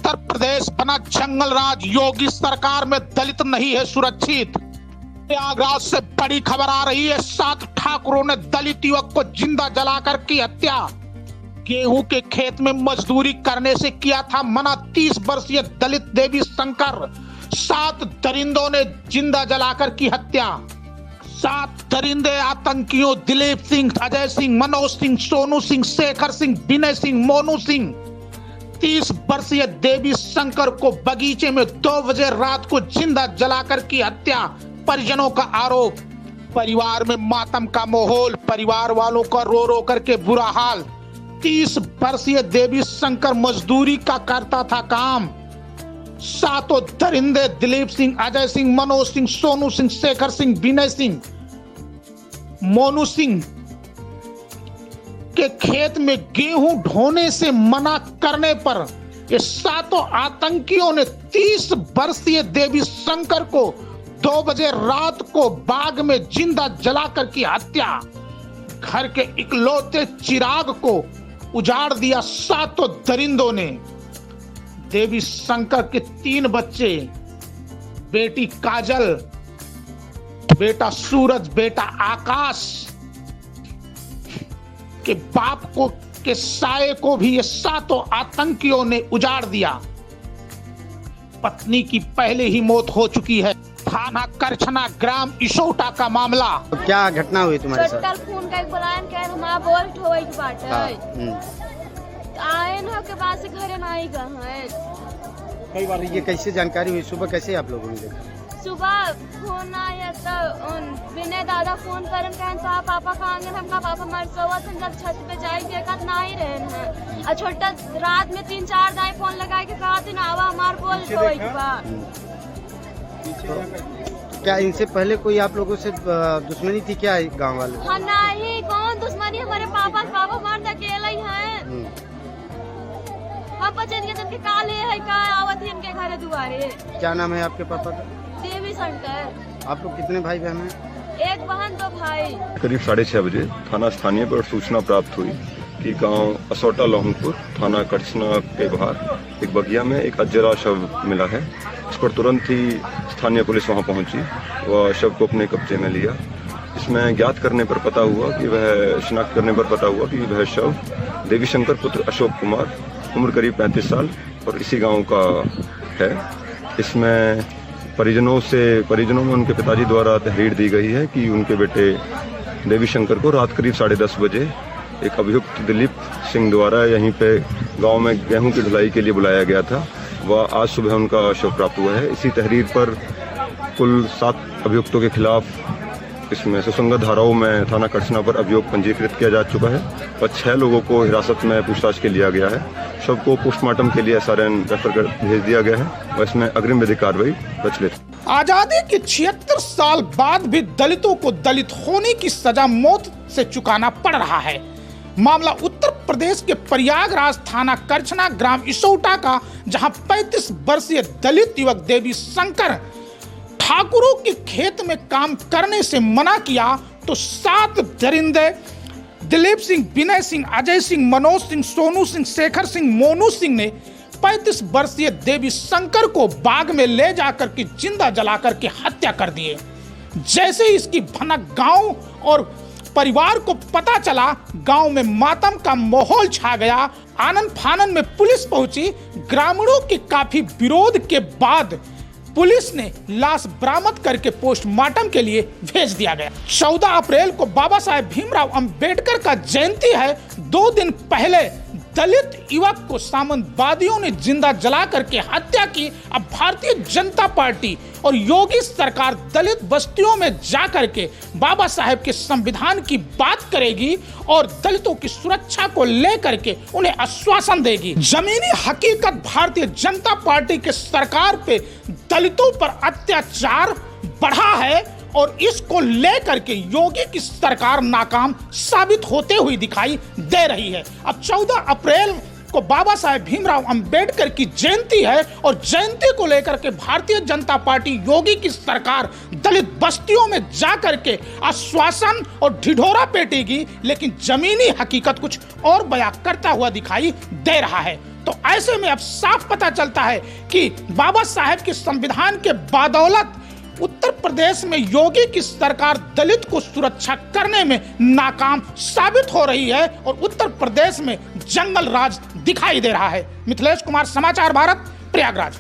उत्तर प्रदेश बना जंगल राज। योगी सरकार में दलित नहीं है सुरक्षित। प्रयागराज से बड़ी खबर आ रही है। 7 ठाकुरों ने दलित युवक को जिंदा जलाकर की हत्या। गेहूं के खेत में मजदूरी करने से किया था मना 30 वर्षीय दलित देवी शंकर। 7 दरिंदों ने जिंदा जलाकर की हत्या। 7 दरिंदे आतंकियों दिलीप सिंह, अजय सिंह, मनोज सिंह, सोनू सिंह, शेखर सिंह, विनय सिंह, मोनू सिंह। 30 वर्षीय देवी शंकर को बगीचे में 2 बजे रात को जिंदा जलाकर की हत्या। परिजनों का आरोप। परिवार में मातम का माहौल, परिवार वालों का रो रो करके बुरा हाल। 30 वर्षीय देवी शंकर मजदूरी का करता था काम। 7 दरिंदे दिलीप सिंह, अजय सिंह, मनोज सिंह, सोनू सिंह, शेखर सिंह, विनय सिंह, मोनू सिंह के खेत में गेहूं ढोने से मना करने पर ये 7 आतंकियों ने 30 वर्षीय देवी शंकर को 2 बजे रात को बाग में जिंदा जलाकर की हत्या। घर के इकलौते चिराग को उजाड़ दिया 7 दरिंदों ने। देवी शंकर के 3 बच्चे, बेटी काजल, बेटा सूरज, बेटा आकाश के बाप को के साये को भी ये 7 आतंकियों ने उजाड़ दिया। पत्नी की पहले ही मौत हो चुकी है। थाना करछना, ग्राम इसौटा का मामला। क्या घटना हुई तुम्हारे साथ? फोन का बुलायन के हमारा बोल ठोई की बात है। आए न के बाद से घरे ना आई गए। कई बार ये कैसे जानकारी हुई? सुबह कैसे आप लोगों ने देखा? सुबह फोन आया तो विनय दादा फोन करन कहन साहब पापा कहाँ गए? हमका पापा मर सोवा थे। जब छत पे जाए देखा तो ना ही रहे हैं। और छोटा रात में 3-4 दाई फोन लगा के कहा थी ना आवा हमार बोल ठोई की बात। क्या इनसे पहले कोई आप लोगों से दुश्मनी थी क्या गांव वाले? हाँ नहीं, कौन दुश्मनी? हमारे पापा मर्द अकेले ही हैं। हम बचन के काले है का आवत ही इनके घर दुआरे। क्या नाम है आपके पापा का? देवी शंकर। आप लोग कितने भाई बहन हैं? 1 बहन 2 भाई। करीब 6:30 बजे थाना स्थानीय पर सूचना प्राप्त हुई कि गांव असौटा लोहनपुर थाना करछना के बाहर एक बगिया में एक अजरा शव मिला है। इस पर तुरंत ही स्थानीय पुलिस वहां पहुंची व शव को अपने कब्जे में लिया। इसमें ज्ञात करने पर पता हुआ कि शिनाख्त करने पर पता हुआ कि वह शव देवी शंकर पुत्र अशोक कुमार, उम्र करीब 35 साल और इसी गांव का है। इसमें परिजनों में उनके पिताजी द्वारा तहरीर दी गई है कि उनके बेटे देवी शंकर को रात करीब 10:30 बजे एक अभियुक्त दिलीप सिंह द्वारा यहीं पे गांव में गेहूं की ढुलाई के लिए बुलाया गया था। वह आज सुबह उनका शव प्राप्त हुआ है। इसी तहरीर पर कुल 7 अभियुक्तों के खिलाफ इसमें सुसंगत धाराओं में थाना करछना पर अभियोग पंजीकृत किया जा चुका है और 6 लोगों को हिरासत में पूछताछ के लिया गया है। शव को पोस्टमार्टम के लिए SRN रेफर कर भेज दिया गया है और इसमें अग्रिम विधिक कार्रवाई प्रचलित। आजादी के 76 साल बाद भी दलितों को दलित होने की सजा मौत से चुकाना पड़ रहा है। मामला उत्तर प्रदेश के प्रयागराज थाना करछना, ग्राम इसौटा का, जहां 35 वर्षीय दलित युवक देवी शंकर ठाकुरों के खेत में काम करने से मना किया तो 7 दरिंदे दिलीप सिंह, विनय सिंह, अजय सिंह, मनोज सिंह, सोनू सिंह, शेखर सिंह, मोनू सिंह ने 35 वर्षीय देवी शंकर को बाग में ले जाकर के जिंदा जलाकर के हत्या कर दिए। जैसे इसकी भनक गांव और परिवार को पता चला, गांव में मातम का माहौल छा गया। आनन फानन में पुलिस पहुंची। ग्रामीणों के काफी विरोध के बाद पुलिस ने लाश बरामद करके पोस्टमार्टम के लिए भेज दिया गया। 14 अप्रैल को बाबा साहेब भीमराव अंबेडकर का जयंती है। 2 दिन पहले दलित युवक को सामंतवादियों ने जिंदा जला करके हत्या की। अब भारतीय जनता पार्टी और योगी सरकार दलित बस्तियों में जा करके बाबा साहेब के संविधान की बात करेगी और दलितों की सुरक्षा को लेकर के उन्हें आश्वासन देगी। जमीनी हकीकत भारतीय जनता पार्टी के सरकार पे दलितों पर अत्याचार बढ़ा है और इसको लेकर के योगी की सरकार नाकाम साबित होते हुए दिखाई दे रही है। अब 14 अप्रैल को बाबा साहेब भीमराव अंबेडकर की जयंती है और जयंती को लेकर के भारतीय जनता पार्टी योगी की सरकार दलित बस्तियों में जाकर के आश्वासन और ढिढोरा पेटेगी, लेकिन जमीनी हकीकत कुछ और बयां करता हुआ दिखाई दे रहा है। तो ऐसे में अब साफ पता चलता है कि बाबा साहेब के संविधान के बदौलत उत्तर प्रदेश में योगी की सरकार दलित को सुरक्षा करने में नाकाम साबित हो रही है और उत्तर प्रदेश में जंगल राज दिखाई दे रहा है। मिथिलेश कुमार, समाचार भारत, प्रयागराज।